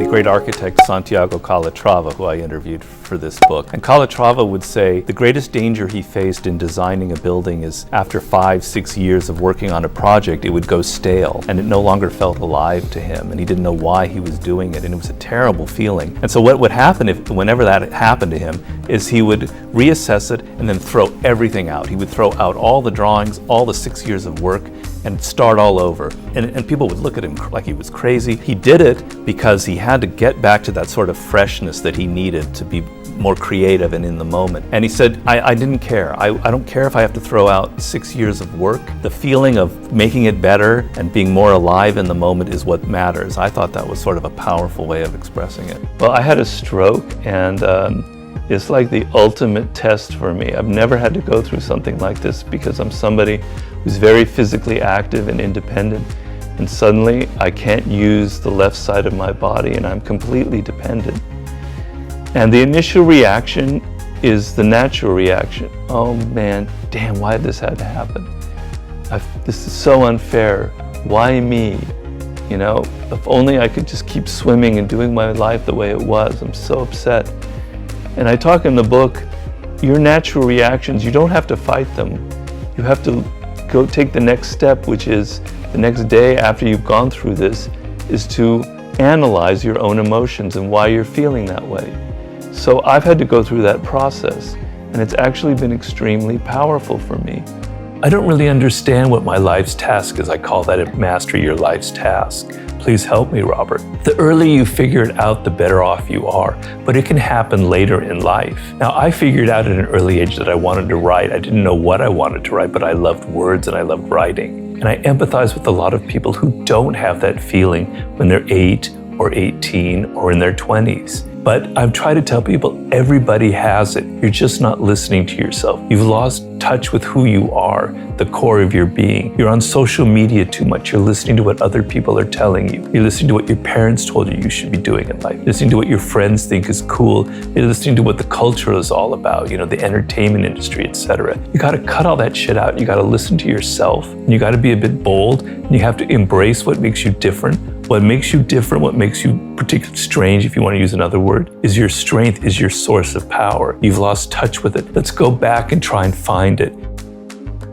the great architect Santiago Calatrava, who I interviewed for this book. And Calatrava would say the greatest danger he faced in designing a building is after 5-6 years of working on a project, it would go stale and it no longer felt alive to him, and he didn't know why he was doing it, and it was a terrible feeling. And so what would happen whenever that happened to him is he would reassess it and then throw everything out. He would throw out all the drawings, all the 6 years of work, and start all over. And people would look at him like he was crazy. He did it because he had to get back to that sort of freshness that he needed to be more creative and in the moment. And he said, I didn't care. I don't care if I have to throw out 6 years of work. The feeling of making it better and being more alive in the moment is what matters. I thought that was sort of a powerful way of expressing it. Well, I had a stroke, and it's like the ultimate test for me. I've never had to go through something like this because I'm somebody who's very physically active and independent, and suddenly I can't use the left side of my body and I'm completely dependent. And the initial reaction is the natural reaction. Oh man, damn, why did this have to happen? This is so unfair. Why me? You know, if only I could just keep swimming and doing my life the way it was. I'm so upset. And I talk in the book, your natural reactions, you don't have to fight them. You have to go take the next step, which is the next day after you've gone through this, is to analyze your own emotions and why you're feeling that way. So I've had to go through that process, and it's actually been extremely powerful for me. I don't really understand what my life's task is. I call that a master your life's task. Please help me, Robert. The earlier you figure it out, the better off you are, but it can happen later in life. Now, I figured out at an early age that I wanted to write. I didn't know what I wanted to write, but I loved words and I loved writing. And I empathize with a lot of people who don't have that feeling when they're 8 or 18 or in their 20s. But I've tried to tell people everybody has it. You're just not listening to yourself. You've lost touch with who you are, the core of your being. You're on social media too much. You're listening to what other people are telling you. You're listening to what your parents told you you should be doing in life. You're listening to what your friends think is cool. You're listening to what the culture is all about, you know, the entertainment industry, etc. You gotta cut all that shit out. You gotta listen to yourself. And you gotta be a bit bold. And you have to embrace what makes you different. What makes you different, what makes you particularly strange, if you want to use another word, is your strength, is your source of power. You've lost touch with it. Let's go back and try and find it.